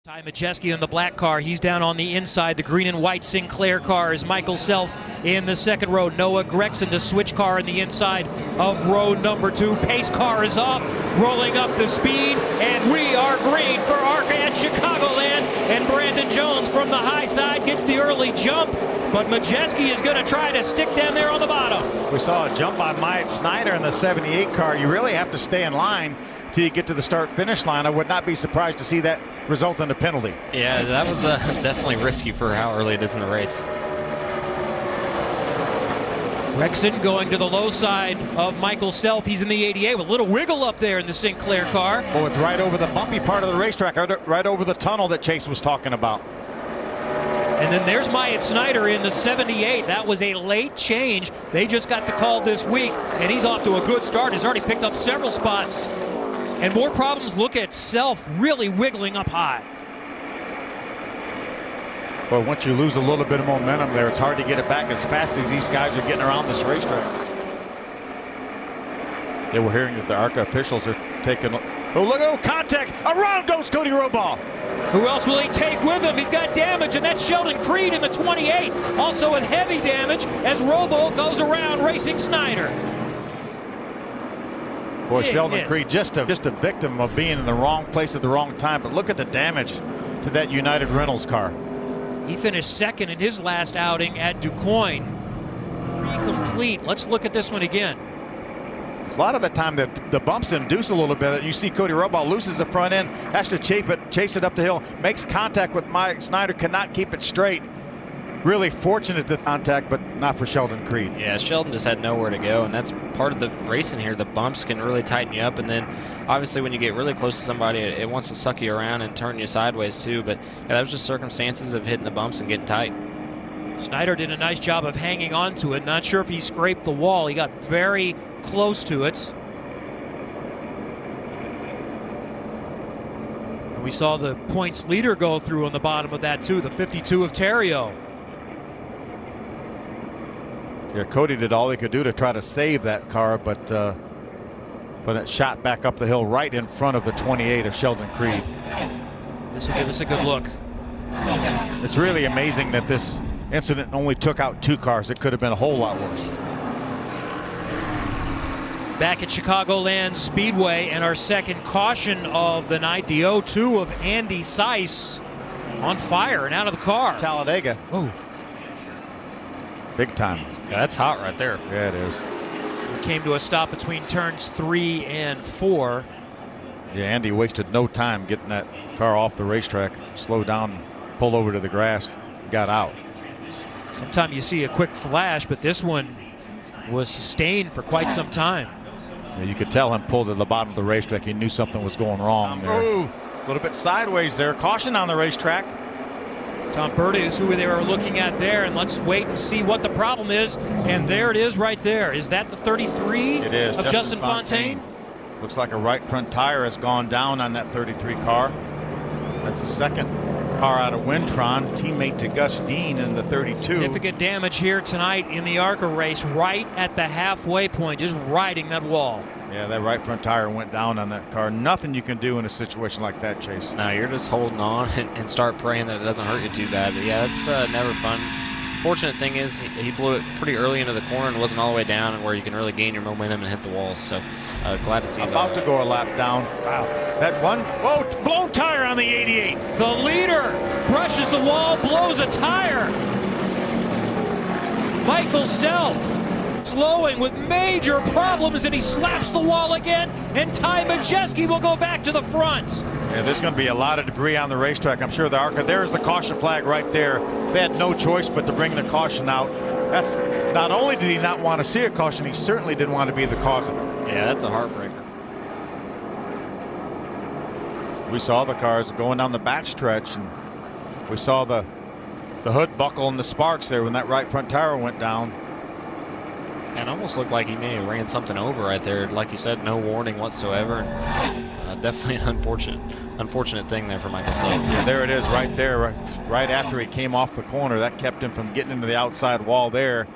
Ty Majeski in the black car. He's down on the inside. The green and white Sinclair car is Michael Self in the second row. Noah Gregson, the switch car in the inside of row number 2. Pace car is off, rolling up the speed, and we are green for ARCA at Chicagoland. And Brandon Jones from the high side gets the early jump, but Majeski is going to try to stick down there on the bottom. We saw a jump by Myatt Snyder in the 78 car. You really have to stay in line till you get to the start-finish line. I would not be surprised to see that result in a penalty. Yeah, that was definitely risky for how early it is in the race. Gregson going to the low side of Michael Self. He's in the 88 with a little wiggle up there in the Sinclair car. Oh, it's right over the bumpy part of the racetrack, right over the tunnel that Chase was talking about. And then there's Myatt Snyder in the 78. That was a late change. They just got the call this week, and he's off to a good start. He's already picked up several spots. And more problems. Look at Self really wiggling up high. Well, once you lose a little bit of momentum there, it's hard to get it back as fast as these guys are getting around this racetrack. Yeah, we're hearing that the ARCA officials are taking. Oh, look! Oh, contact! Around goes Cody Robaugh. Who else will he take with him? He's got damage, and that's Sheldon Creed in the 28. Also with heavy damage as Robo goes around racing Snyder. Boy, Sheldon Creed just a victim of being in the wrong place at the wrong time. But look at the damage to that United Rentals car. He finished second in his last outing at DuQuoin. 3 complete. Let's look at this one again. A lot of the time the bumps induce a little bit. You see Cody Robaugh loses the front end, has to chase it up the hill, makes contact with Mike Snyder, cannot keep it straight. Really fortunate the contact, but not for Sheldon Creed. Yeah, Sheldon just had nowhere to go, and that's part of the racing here. The bumps can really tighten you up, and then obviously when you get really close to somebody, it wants to suck you around and turn you sideways too. But yeah, that was just circumstances of hitting the bumps and getting tight. Snyder did a nice job of hanging on to it. Not sure if he scraped the wall. He got very close to it. And we saw the points leader go through on the bottom of that too, the 52 of Terrio. Yeah, Cody did all he could do to try to save that car, but it shot back up the hill right in front of the 28 of Sheldon Creed. This will give us a good look. It's really amazing that this incident only took out 2 cars. It could have been a whole lot worse. Back at Chicagoland Speedway, and our second caution of the night, the 0-2 of Andy Seiss on fire and out of the car. Talladega. Oh. Big time. Yeah, that's hot right there. Yeah, it is. We came to a stop between turns 3 and 4. Yeah, Andy wasted no time getting that car off the racetrack, slowed down, pulled over to the grass, got out. Sometimes you see a quick flash, but this one was sustained for quite some time. Yeah, you could tell him pulled to the bottom of the racetrack. He knew something was going wrong there. Ooh, a little bit sideways there. Caution on the racetrack. Tom Berta is who they were looking at there, and let's wait and see what the problem is. And there it is right there. Is that the 33 it is. of Justin Fontaine? Looks like a right front tire has gone down on that 33 car. That's the second car out of Wintron, teammate to Gus Dean in the 32. Significant damage here tonight in the ARCA race, right at the halfway point, just riding that wall. Yeah, that right front tire went down on that car. Nothing you can do in a situation like that, Chase. No, you're just holding on and start praying that it doesn't hurt you too bad. But yeah, it's never fun. Fortunate thing is he blew it pretty early into the corner and wasn't all the way down and where you can really gain your momentum and hit the walls. So glad to see he's about to go a lap down. Wow. That one, whoa, blown tire on the 88. The leader brushes the wall, blows a tire. Michael Self slowing with major problems, and he slaps the wall again, and Ty Majeski will go back to the front. Yeah, there's going to be a lot of debris on the racetrack. I'm sure the ARCA, there's the caution flag right there. They had no choice but to bring the caution out. That's not only did he not want to see a caution, he certainly didn't want to be the cause of it. Yeah, that's a heartbreaker. We saw the cars going down the back stretch, and we saw the hood buckle and the sparks there when that right front tire went down. And almost looked like he may have ran something over right there. Like you said, no warning whatsoever. Definitely an unfortunate thing there for Michael Self. Yeah, there it is right there, right after he came off the corner. That kept him from getting into the outside wall there.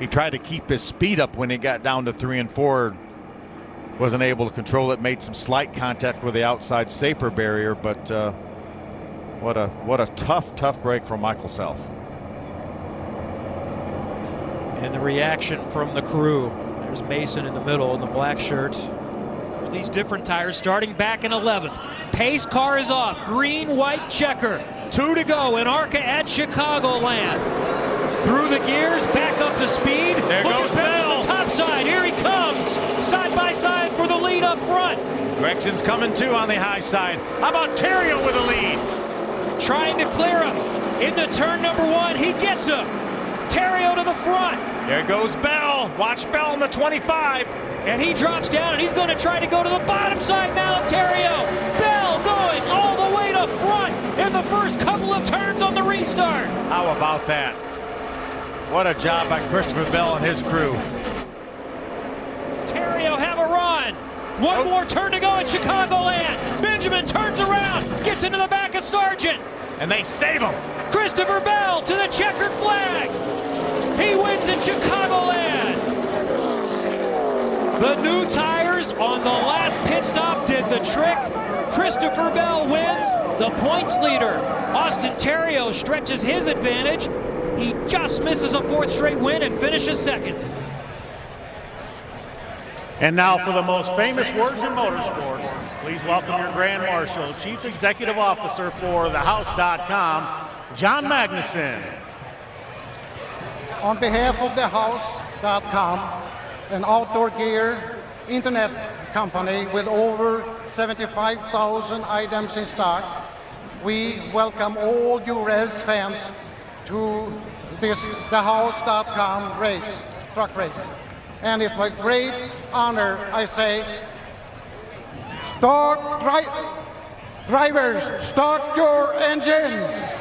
He tried to keep his speed up when he got down to 3 and 4. Wasn't able to control it, made some slight contact with the outside safer barrier, but What a tough break from Michael Self. And the reaction from the crew. There's Mason in the middle in the black shirt. These different tires starting back in 11th. Pace car is off. Green, white checker. 2 to go in ARCA at Chicagoland. Through the gears, back up to speed. There goes Bell. On the top side. Here he comes. Side by side for the lead up front. Gregson's coming too on the high side. How about Terrio with a lead? Trying to clear him. Into turn number 1. He gets him. Terrio to the front. There goes Bell. Watch Bell in the 25. And he drops down, and he's going to try to go to the bottom side now. Terrio. Bell going all the way to front in the first couple of turns on the restart. How about that? What a job by Christopher Bell and his crew. Does Terrio have a run? One more turn to go at Chicagoland. Benjamin turns around, gets into the back of Sargent. And they save him. Christopher Bell to the checkered flag. He wins at Chicagoland. The new tires on the last pit stop did the trick. Christopher Bell wins, the points leader. Austin Terrio stretches his advantage. He just misses a 4th straight win and finishes 2nd. And now for the most famous words in motorsports, please welcome your Grand Marshal, Chief Executive Officer for thehouse.com, John Magnuson. On behalf of thehouse.com, an outdoor gear internet company with over 75,000 items in stock, we welcome all you race fans to this thehouse.com race, truck race. And it's my great honor, I say, drivers, start your engines.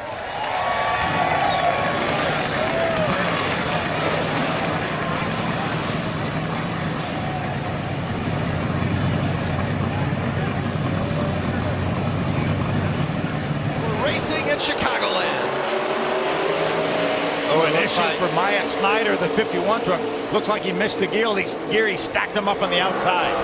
Racing at Chicagoland. Oh, an issue for Myatt Snyder, the 51 truck. Looks like he missed the gear. He stacked him up on the outside.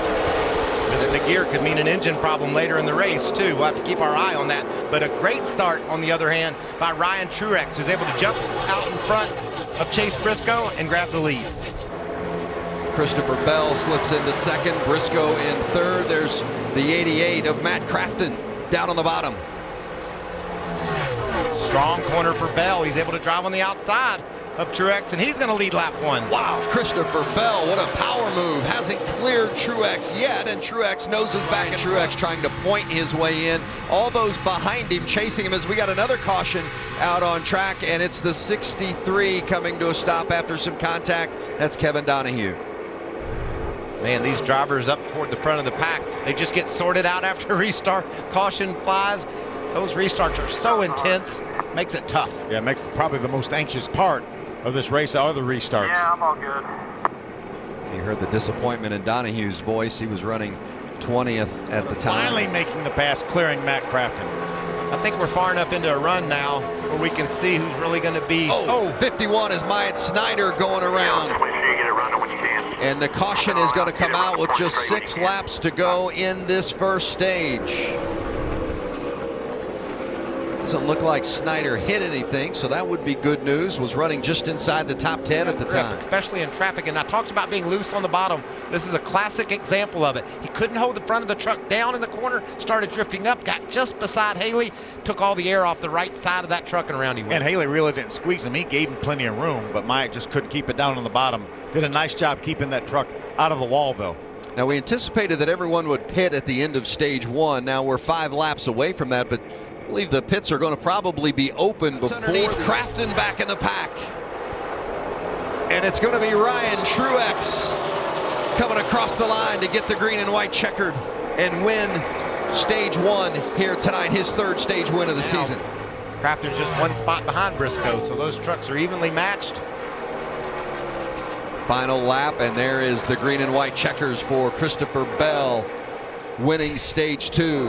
Missing the gear could mean an engine problem later in the race, too. We'll have to keep our eye on that. But a great start, on the other hand, by Ryan Truex, who's able to jump out in front of Chase Briscoe and grab the lead. Christopher Bell slips into 2nd, Briscoe in 3rd. There's the 88 of Matt Crafton down on the bottom. Strong corner for Bell. He's able to drive on the outside of Truex, and he's going to lead lap 1. Wow, Christopher Bell, what a power move. Hasn't cleared Truex yet, and Truex noses back at Truex trying to point his way in. All those behind him chasing him as we got another caution out on track, and it's the 63 coming to a stop after some contact. That's Kevin Donahue. Man, these drivers up toward the front of the pack, they just get sorted out after restart. Caution flies. Those restarts are so intense, makes it tough. Yeah, it makes probably the most anxious part of this race are the restarts. Yeah, I'm all good. You heard the disappointment in Donahue's voice. He was running 20th at the time. Finally making the pass, clearing Matt Crafton. I think we're far enough into a run now where we can see who's really going to be. Oh, 51 is Myatt Snyder going around. Make sure you get it running when you can. And the caution is going to come out with just 6 laps to go in this first stage. Doesn't look like Snyder hit anything, so that would be good news. Was running just inside the top 10 at the time. Especially in traffic, and I talked about being loose on the bottom. This is a classic example of it. He couldn't hold the front of the truck down in the corner, started drifting up, got just beside Haley, took all the air off the right side of that truck, and around he went. And Haley really didn't squeeze him. He gave him plenty of room, but Myatt just couldn't keep it down on the bottom. Did a nice job keeping that truck out of the wall, though. Now, we anticipated that everyone would pit at the end of stage 1. Now we're 5 laps away from that, but I believe the pits are going to probably be open before. Crafton back in the pack. And it's going to be Ryan Truex coming across the line to get the green and white checkered and win stage 1 here tonight, his 3rd stage win of the season. Crafton's just 1 spot behind Briscoe, so those trucks are evenly matched. Final lap, and there is the green and white checkers for Christopher Bell, winning stage 2.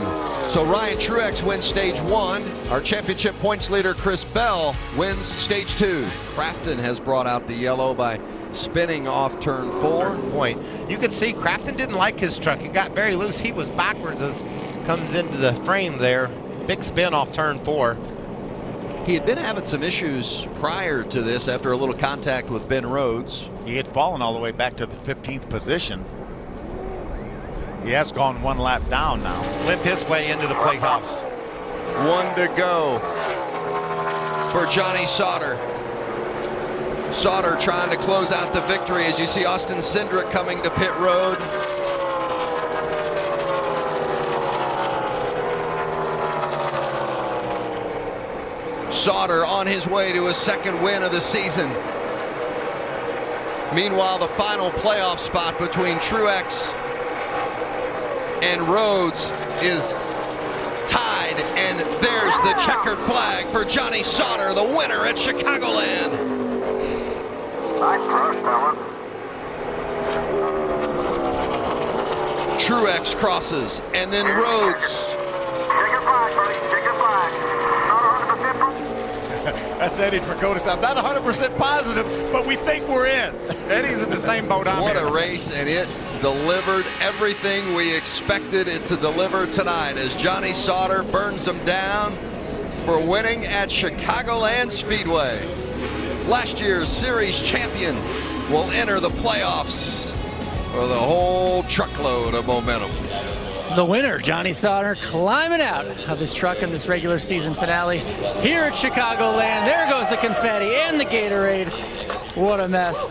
So Ryan Truex wins stage 1. Our championship points leader Chris Bell wins stage 2. Crafton has brought out the yellow by spinning off turn 4. Point. You could see Crafton didn't like his truck. It got very loose. He was backwards as comes into the frame there. Big spin off turn 4. He had been having some issues prior to this after a little contact with Ben Rhodes. He had fallen all the way back to the 15th position. He has gone one lap down now. Limp his way into the playhouse. 1 to go for Johnny Sauter. Sauter trying to close out the victory as you see Austin Cindric coming to pit road. Sauter on his way to his second win of the season. Meanwhile, the final playoff spot between Truex and Rhodes is tied, and there's the checkered flag for Johnny Sauter, the winner at Chicagoland. Nice crush, fella. Truex crosses, and then Rhodes. Check your flag, buddy. Check your flag. Not 100% proof. That's Eddie Tracotis. I'm not 100% positive, but we think we're in. Eddie's in the same boat I'm in. What a race, and it delivered everything we expected it to deliver tonight as Johnny Sauter burns them down for winning at Chicagoland Speedway. Last year's series champion will enter the playoffs for the whole truckload of momentum. The winner, Johnny Sauter, climbing out of his truck in this regular season finale here at Chicagoland. There goes the confetti and the Gatorade. What a mess.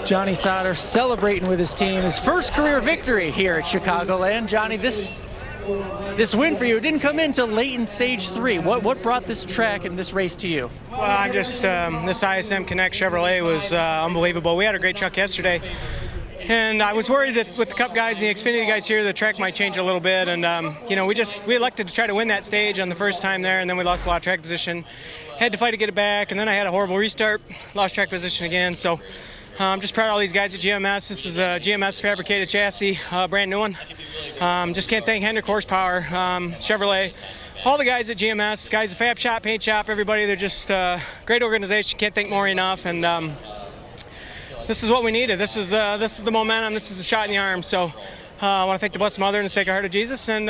Johnny Sauter celebrating with his team his first career victory here at Chicagoland. Johnny, this win for you didn't come in till late in stage 3. What brought this track and this race to you? Well, I'm just this ISM Connect Chevrolet was unbelievable. We had a great truck yesterday, and I was worried that with the Cup guys and the Xfinity guys here, the track might change a little bit. And you know, we elected to try to win that stage on the first time there, and then we lost a lot of track position. Had to fight to get it back, and then I had a horrible restart, lost track position again. So I'm just proud of all these guys at GMS. This is a GMS fabricated chassis, brand new one. Just can't thank Hendrick Horsepower, Chevrolet, all the guys at GMS, guys at Fab Shop, Paint Shop, everybody. They're just great organization. Can't thank more enough. And this is what we needed. This is the momentum. This is the shot in the arm. So I want to thank the Blessed Mother and the Sacred Heart of Jesus. And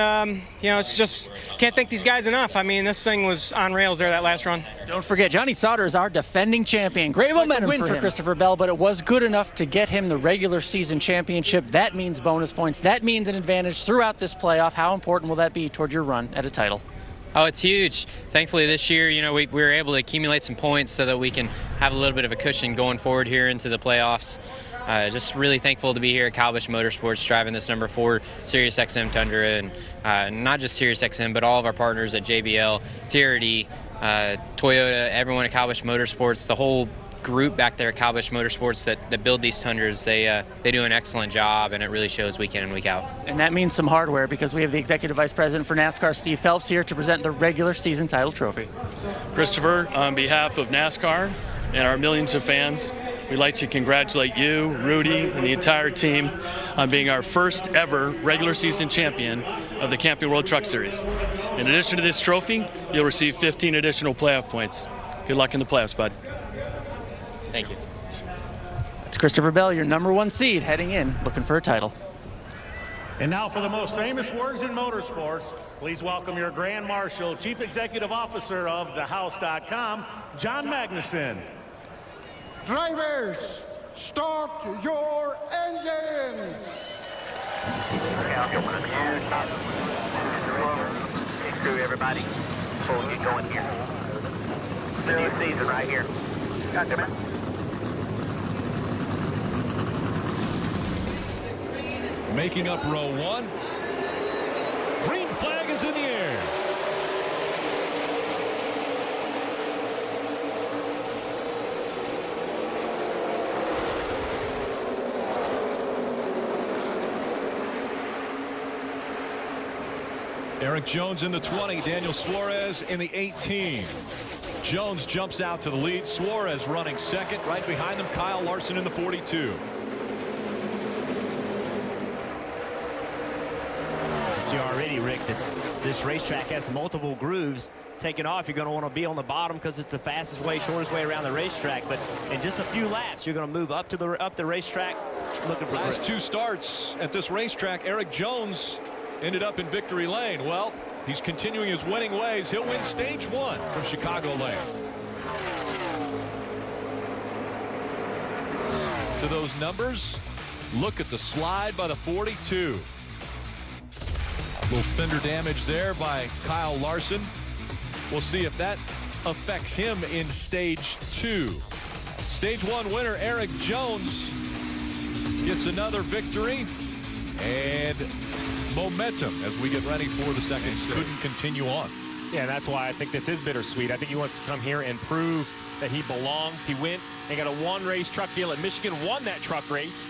you know, it's just can't thank these guys enough. I mean, this thing was on rails there that last run. Don't forget, Johnny Sauter is our defending champion. Great momentum win for Christopher Bell, but it was good enough to get him the regular season championship. That means bonus points. That means an advantage throughout this playoff. How important will that be toward your run at a title? Oh, it's huge. Thankfully this year, you know, we were able to accumulate some points so that we can have a little bit of a cushion going forward here into the playoffs. Just really thankful to be here at Cowbush Motorsports driving this number 4 Sirius XM Tundra, and not just Sirius XM, but all of our partners at JBL, TRD, Toyota, everyone at Cowbush Motorsports, the whole group back there at Cowbush Motorsports that build these Tundras. They do an excellent job, and it really shows week in and week out. And that means some hardware, because we have the Executive Vice President for NASCAR, Steve Phelps, here to present the regular season title trophy. Christopher, on behalf of NASCAR and our millions of fans, we'd like to congratulate you, Rudy, and the entire team on being our first ever regular season champion of the Camping World Truck Series. In addition to this trophy, you'll receive 15 additional playoff points. Good luck in the playoffs, bud. Thank you. It's Christopher Bell, your number 1 seed, heading in, looking for a title. And now for the most famous words in motorsports, please welcome your Grand Marshal, Chief Executive Officer of thehouse.com, John Magnuson. Drivers, start your engines! Screw everybody before we get going here. The new season right here. God damn it. Making up row 1. Green flag is in the air. Eric Jones in the 20, Daniel Suarez in the 18. Jones jumps out to the lead. Suarez running second. Right behind them, Kyle Larson in the 42. See already, Rick, that this racetrack has multiple grooves. Taking off, you're going to want to be on the bottom because it's the fastest way, shortest way around the racetrack. But in just a few laps, you're going to move up the racetrack, looking for last 2 starts at this racetrack. Eric Jones ended up in victory lane. Well, He's continuing his winning ways. He'll win stage 1 from Chicagoland. To those numbers, look at the slide by the 42. Little fender damage there by Kyle Larson. We'll see if that affects him in stage 2. Stage 1 winner Eric Jones gets another victory and momentum as we get ready for the second. Couldn't continue on. Yeah, that's why I think this is bittersweet. I think he wants to come here and prove that he belongs. He went and got a one-race truck deal at Michigan, won that truck race,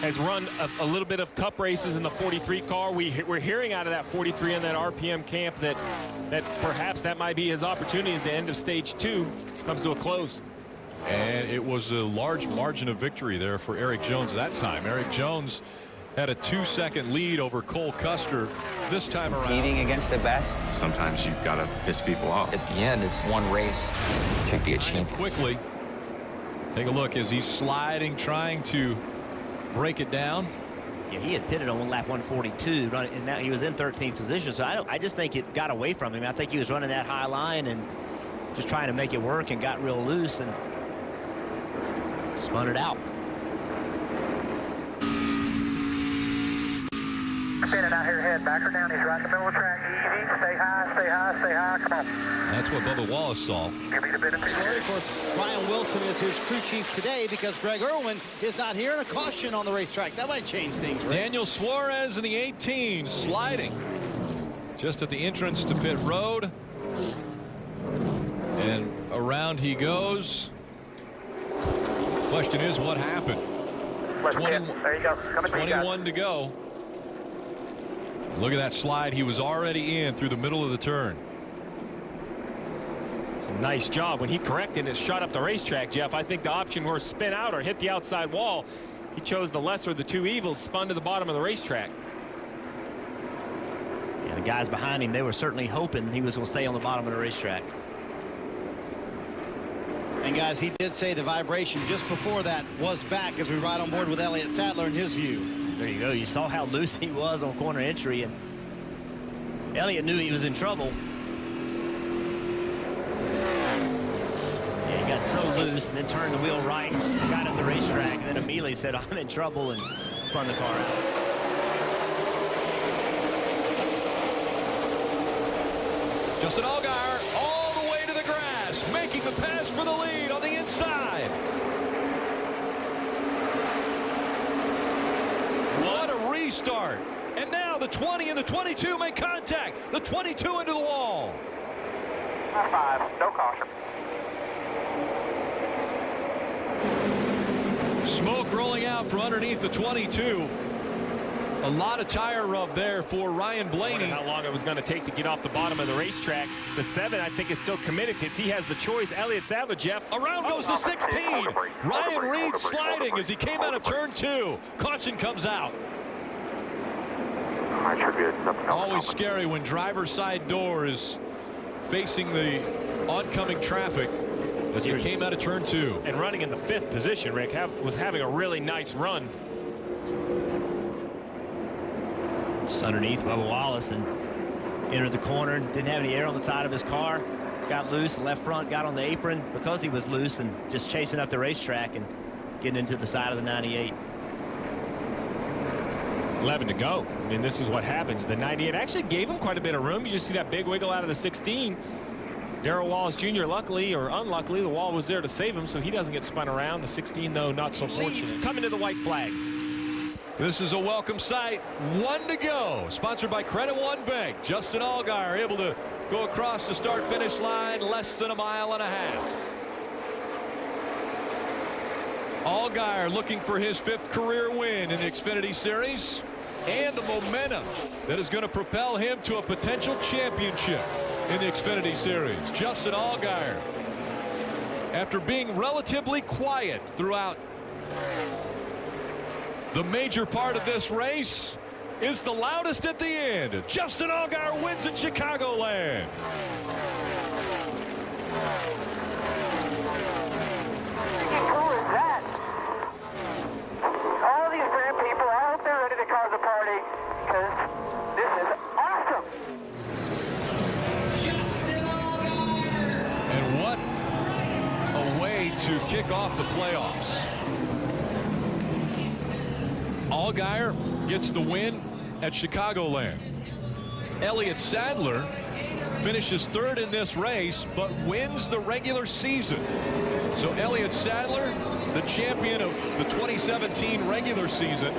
has run a little bit of cup races in the 43 car. We're hearing out of that 43 in that RPM camp that perhaps that might be his opportunity as the end of stage 2 comes to a close. And it was a large margin of victory there for Eric Jones that time. Eric Jones had a 2-second lead over Cole Custer this time around. Competing against the best. Sometimes you've got to piss people off. At the end, it's one race to be a champion. Quickly, take a look as he's sliding, trying to break it down. Yeah, he had pitted on lap 142, and now he was in 13th position. So I just think it got away from him. I think he was running that high line and just trying to make it work and got real loose and spun it out. Standing out here, head back or down. He's right in the middle of the track. Easy. Stay high, stay high, stay high. Come on. That's what Bubba Wallace saw. Give me the benefit. Of course, Ryan Wilson is his crew chief today because Greg Irwin is not here and a caution on the racetrack. That might change things, right? Daniel Suarez in the 18 sliding just at the entrance to pit road. And around he goes. Question is, what happened? 21 to go. Look at that slide. He was already in through the middle of the turn. It's a nice job. When he corrected it, shot up the racetrack, Jeff, I think the option were spin out or hit the outside wall. He chose the lesser of the two evils, spun to the bottom of the racetrack. Yeah, the guys behind him, they were certainly hoping he was going to stay on the bottom of the racetrack. And guys, he did say the vibration just before that was back as we ride on board with Elliott Sadler in his view. There you go. You saw how loose he was on corner entry, and Elliott knew he was in trouble. Yeah, he got so loose and then turned the wheel right, got up the racetrack, and then immediately said, I'm in trouble, and spun the car out. Justin Allgaier all the way to the grass, making the pass for the lead on the inside. What a restart. And now the 20 and the 22 make contact. The 22 into the wall. 5, no caution. Smoke rolling out from underneath the 22. A lot of tire rub there for Ryan Blaney. How long it was going to take to get off the bottom of the racetrack. The 7, I think, is still committed because he has the choice. Elliott Sadler, Jeff. Around goes the 16. Ryan Reed sliding as he came out of turn 2. Caution comes out. Always scary when driver's side door is facing the oncoming traffic as he came out of turn 2. And running in the 5th position, Rick, was having a really nice run. Just underneath Bubba Wallace and entered the corner. Didn't have any air on the side of his car. Got loose. Left front got on the apron because he was loose and just chasing up the racetrack and getting into the side of the 98. 11 to go. I mean, this is what happens. The 98 actually gave him quite a bit of room. You just see that big wiggle out of the 16. Darrell Wallace Jr., luckily or unluckily, the wall was there to save him, so he doesn't get spun around. The 16, though, not so fortunate. Coming to the white flag. This is a welcome sight. 1 to go. Sponsored by Credit One Bank. Justin Allgaier able to go across the start-finish line less than a mile and a half. Allgaier looking for his 5th career win in the Xfinity Series and the momentum that is going to propel him to a potential championship in the Xfinity Series. Justin Allgaier, after being relatively quiet throughout the major part of this race, is the loudest at the end. Justin Allgaier wins in Chicagoland. How cool is that? All these grand people, I hope they're ready to cause a party, because this is awesome. to kick off the playoffs. Allgaier gets the win at Chicagoland. Elliott Sadler finishes third in this race, but wins the regular season. So Elliott Sadler, the champion of the 2017 regular season.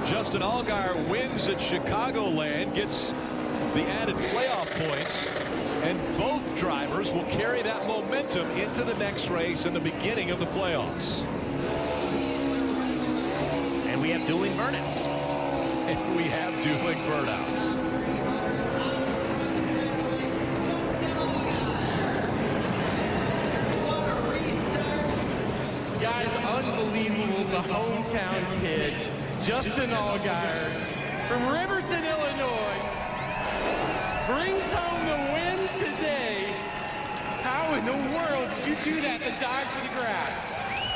Justin Allgaier wins at Chicagoland, gets the added playoff points, and both drivers will carry that momentum into the next race in the beginning of the playoffs. And we have dueling burnouts. And we have dueling burnouts. Guys, unbelievable. The hometown kid, Justin Allgaier from Riverton, Illinois, brings home the win today. How in the world did you do that to die for the grass?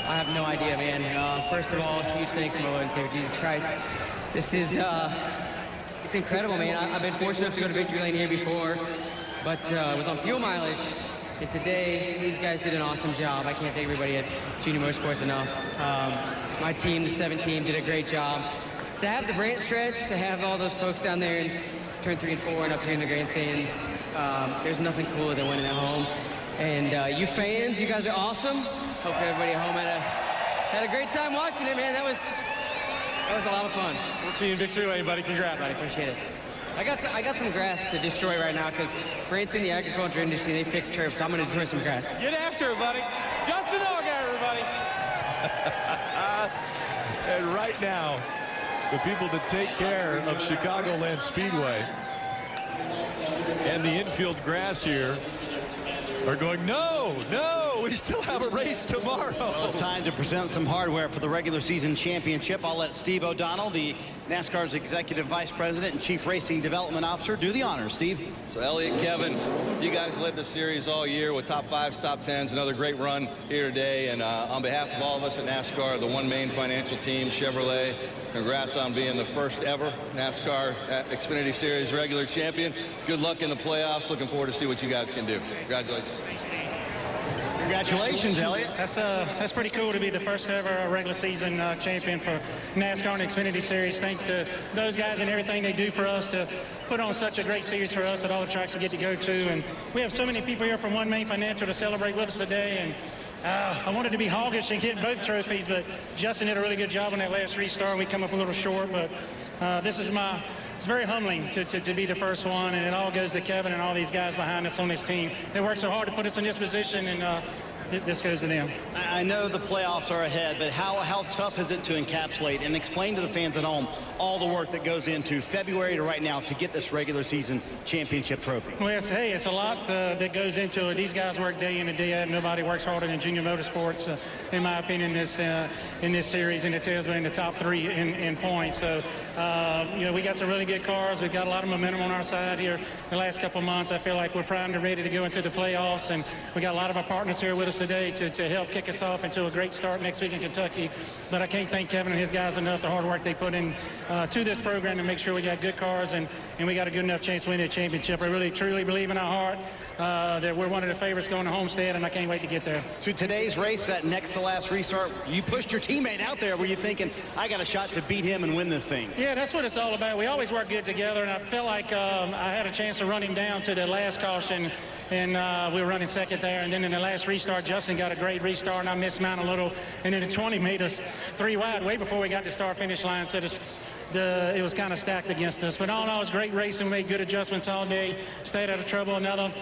I have no idea, man. First of all, huge thanks to my Lord and Savior Jesus Christ. This is, it's incredible, man. I've been fortunate enough to go to Victory Lane here before, but it was on fuel mileage. And today, these guys did an awesome job. I can't thank everybody at Junior Motorsports enough. My team, the 7 team, did a great job. To have the branch stretch, to have all those folks down there in turn 3 and 4 and up here in the grandstands, there's nothing cooler than winning at home. And you fans, you guys are awesome. Hopefully everybody at home had a great time watching it, man. That was a lot of fun. We'll see you in Victory Lane, buddy. Congrats. I appreciate it. I got some grass to destroy right now because Branson, the agriculture industry, they fix turf, so I'm going to destroy some grass. Get after it, buddy. Justin Allgaier, everybody. And right now, the people that take care of Chicagoland Speedway and the infield grass here are going, no, we still have a race tomorrow. Well, it's time to present some hardware for the regular season championship. I'll let Steve O'Donnell, the NASCAR's Executive Vice President and Chief Racing Development Officer, do the honors. Steve. So Elliott, Kevin, you guys led the series all year with top 5s, top 10s, another great run here today. And on behalf of all of us at NASCAR, the One Main Financial Team, Chevrolet, congrats on being the first ever NASCAR Xfinity Series regular champion. Good luck in the playoffs. Looking forward to see what you guys can do. Congratulations. Congratulations, Elliott. That's pretty cool to be the first ever regular season champion for NASCAR and Xfinity Series. Thanks to those guys and everything they do for us to put on such a great series for us at all the tracks we get to go to. And we have so many people here from One Main Financial to celebrate with us today. And I wanted to be hoggish and get both trophies, but Justin did a really good job on that last restart. We come up a little short, but it's very humbling to be the first one, and it all goes to Kevin and all these guys behind us on this team. They work so hard to put us in this position, and this goes to them. I know the playoffs are ahead, but how tough is it to encapsulate and explain to the fans at home all the work that goes into February to right now to get this regular season championship trophy? Well, it's a lot that goes into it. These guys work day in and day out. Nobody works harder than Junior Motorsports, in my opinion, in this series, and it tells me in the top 3 in points. So, we got some really good cars. We've got a lot of momentum on our side here the last couple of months. I feel like we're primed and ready to go into the playoffs, and we got a lot of our partners here with us today to help kick us off into a great start next week in Kentucky. But I can't thank Kevin and his guys enough, the hard work they put in to this program to make sure we got good cars and we got a good enough chance to win the championship. I really, truly believe in our heart that we're one of the favorites going to Homestead, and I can't wait to get there. To today's race, that next to last restart, you pushed your teammate out there. Were you thinking, I got a shot to beat him and win this thing? Yeah, that's what it's all about. We always work good together, and I felt like I had a chance to run him down to the last caution, and we were running second there. And then in the last restart, Justin got a great restart, and I missed mine a little. And then the 20 made us 3 wide way before we got to start-finish line. So it was kind of stacked against us. But all in all, it was great racing. We made good adjustments all day, stayed out of trouble. Another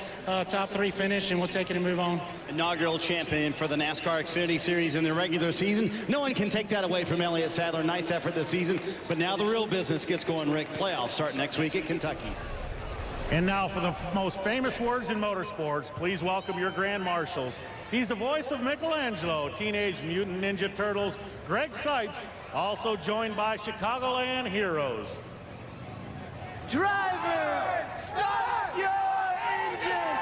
top 3 finish, and we'll take it and move on. Inaugural champion for the NASCAR Xfinity Series in the regular season. No one can take that away from Elliott Sadler. Nice effort this season. But now the real business gets going, Rick. Playoffs start next week at Kentucky. And now for the most famous words in motorsports, please welcome your Grand Marshals. He's the voice of Michelangelo, Teenage Mutant Ninja Turtles, Greg Sipes, also joined by Chicagoland heroes. Drivers, start your engine!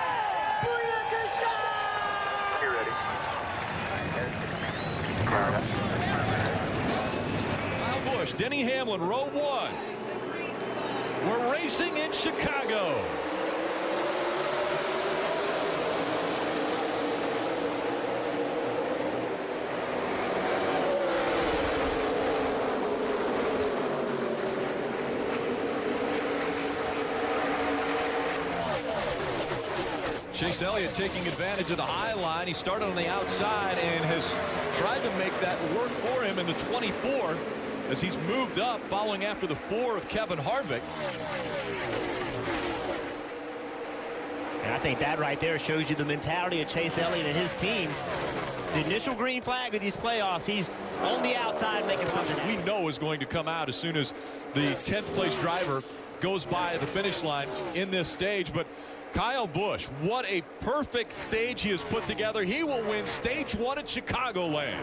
Booyakasha! You ready? Kyle Busch, Denny Hamlin, row 1. We're racing in Chicago. Chase Elliott taking advantage of the high line. He started on the outside and has tried to make that work for him in the 24 as he's moved up following after the 4 of Kevin Harvick. And I think that right there shows you the mentality of Chase Elliott and his team. The initial green flag of these playoffs, he's on the outside making something we know is going to come out as soon as the 10th place driver goes by the finish line in this stage. But Kyle Busch, what a perfect stage he has put together. He will win stage 1 at Chicagoland.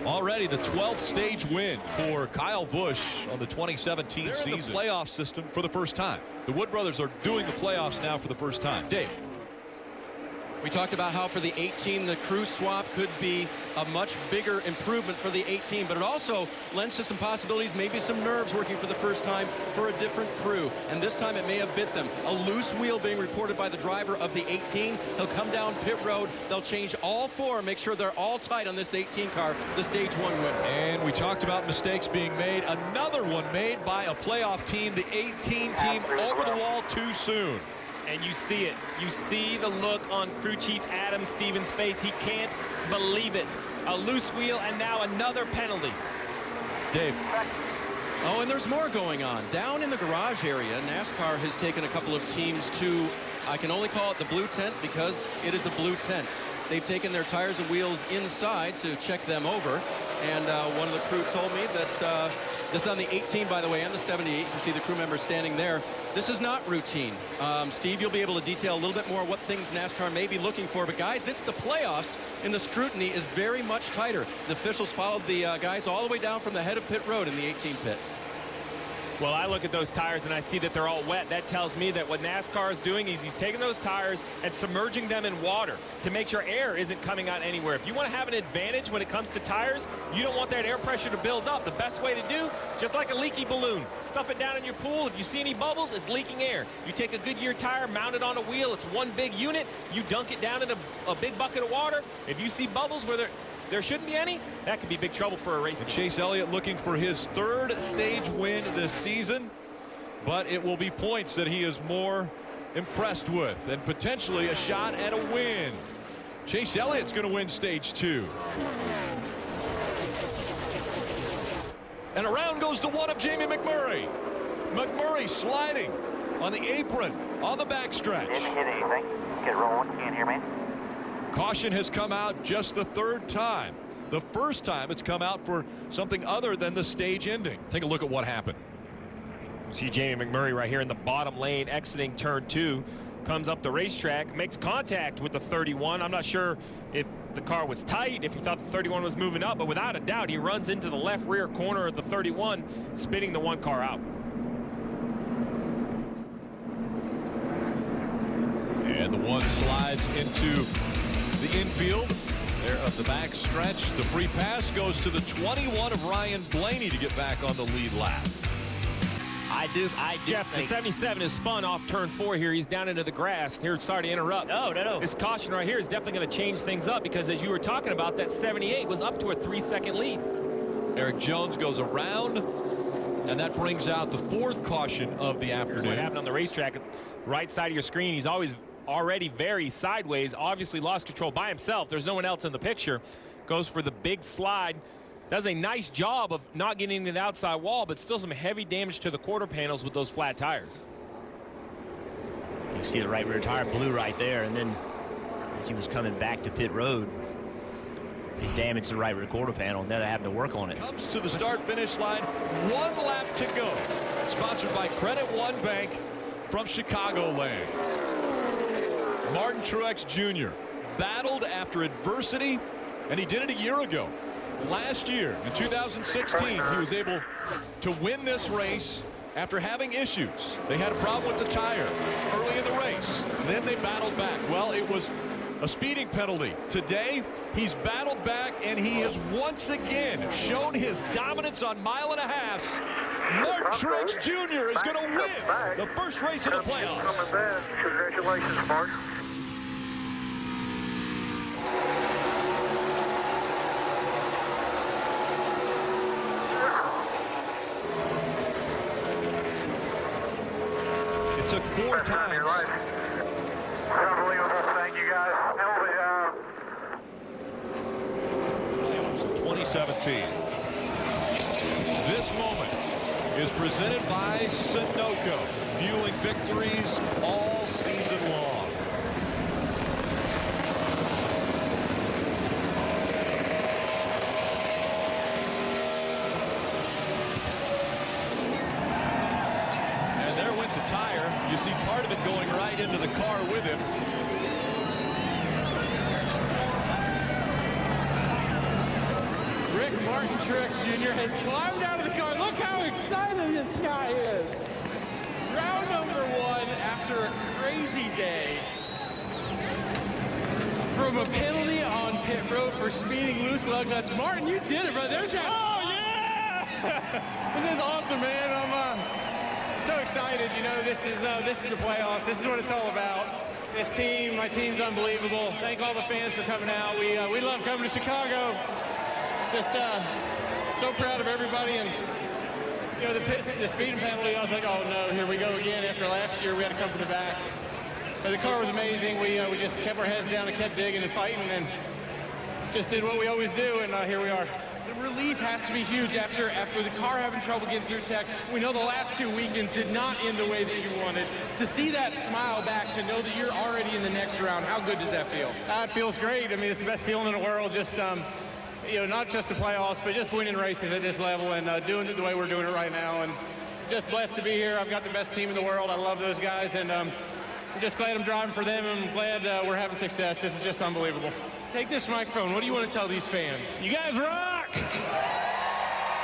Already the 12th stage win for Kyle Busch on the 2017 season. They're in the playoff system for the first time. The Wood brothers are doing the playoffs now for the first time. Dave. We talked about how for the 18 the crew swap could be a much bigger improvement for the 18, but it also lends to some possibilities, maybe some nerves working for the first time for a different crew, and this time it may have bit them. A loose wheel being reported by the driver of the 18. He'll come down pit road. They'll change all 4, make sure they're all tight on this 18 car, the stage 1 winner. And we talked about mistakes being made. Another one made by a playoff team, the 18 team, over the wall too soon. And you see it. You see the look on crew chief Adam Stevens' face. He can't believe it. A loose wheel and now another penalty. Dave. Oh, and there's more going on. Down in the garage area, NASCAR has taken a couple of teams to, I can only call it the blue tent because it is a blue tent. They've taken their tires and wheels inside to check them over. And one of the crew told me that this is on the 18, by the way, and the 78. You can see the crew members standing there. This is not routine. Steve, you'll be able to detail a little bit more what things NASCAR may be looking for. But, guys, it's the playoffs, and the scrutiny is very much tighter. The officials followed the guys all the way down from the head of pit road in the 18 pit. Well, I look at those tires and I see that they're all wet. That tells me that what NASCAR is doing is he's taking those tires and submerging them in water to make sure air isn't coming out anywhere. If you want to have an advantage when it comes to tires, you don't want that air pressure to build up. The best way to do, just like a leaky balloon, stuff it down in your pool. If you see any bubbles, it's leaking air. You take a Goodyear tire, mount it on a wheel. It's one big unit. You dunk it down in a big bucket of water. If you see bubbles where there shouldn't be any, that could be big trouble for a race team. Chase Elliott looking for his 3rd stage win this season, but it will be points that he is more impressed with and potentially a shot at a win. Chase Elliott's going to win stage 2. And around goes the 1 of Jamie McMurray. McMurray sliding on the apron on the backstretch. Didn't hit anything. Get rolling. Can't hear me. Caution has come out just the 3rd time. The first time it's come out for something other than the stage ending. Take a look at what happened. See Jamie McMurray right here in the bottom lane exiting turn 2. Comes up the racetrack, makes contact with the 31. I'm not sure if the car was tight, if he thought the 31 was moving up, but without a doubt he runs into the left rear corner of the 31, spitting the 1 car out. And the 1 slides into the infield there of the back stretch. The free pass goes to the 21 of Ryan Blaney to get back on the lead lap. I do Jeff, the 77 is spun off turn 4 here. He's down into the grass. Here, sorry to interrupt. No. This caution right here is definitely going to change things up because as you were talking about, that 78 was up to a 3-second lead. Eric Jones goes around, and that brings out the 4th caution of the afternoon. Here's what happened on the racetrack. Right side of your screen, he's already very sideways, obviously lost control by himself. There's no one else in the picture. Goes for the big slide. Does a nice job of not getting into the outside wall, but still some heavy damage to the quarter panels with those flat tires. You see the right rear tire blew right there, and then as he was coming back to pit road, he damaged the right rear quarter panel. Now they're having to work on it. Comes to the start-finish line. 1 lap to go. Sponsored by Credit One Bank from Chicagoland. Martin Truex Jr. battled after adversity, and he did it a year ago. Last year, in 2016, he was able to win this race after having issues. They had a problem with the tire early in the race. Then they battled back. Well, it was a speeding penalty. Today, he's battled back, and he has once again shown his dominance on 1.5 miles. Martin Truex Jr. is going to win the first race of the playoffs. Congratulations, Martin. It took 4 times. Unbelievable. Thank you guys. Hell of a job. Playoffs in 2017. This moment is presented by Sunoco, fueling victories all season long. And there went the tire. You see part of it going right into the car with him. Rick Martin Truex Jr. has climbed out of the car. Look how excited this guy is. Round number 1 after a crazy day. From a penalty on pit road for speeding loose lug nuts. Martin, you did it, bro. There's that. Oh, yeah! This is awesome, man. I'm so excited. You know, this is the playoffs. This is what it's all about. This team, my team's unbelievable. Thank all the fans for coming out. We love coming to Chicago. Just so proud of everybody, and you know the speeding penalty. I was like, oh no, here we go again. After last year, we had to come from the back. But the car was amazing. We just kept our heads down and kept digging and fighting, and just did what we always do. And here we are. The relief has to be huge after the car having trouble getting through tech. We know the last 2 weekends did not end the way that you wanted. To see that smile back, to know that you're already in the next round, how good does that feel? It feels great. I mean, it's the best feeling in the world. Just you know, not just the playoffs, but just winning races at this level and doing it the way we're doing it right now. And just blessed to be here. I've got the best team in the world. I love those guys, and I'm just glad I'm driving for them. I'm glad we're having success. This is just unbelievable. Take this microphone. What do you want to tell these fans? You guys rock!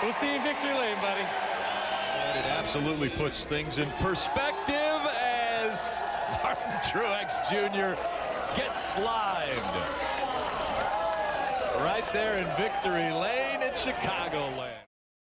We'll see you in victory lane, buddy. And it absolutely puts things in perspective as Martin Truex Jr. gets slimed right there in victory lane at Chicagoland.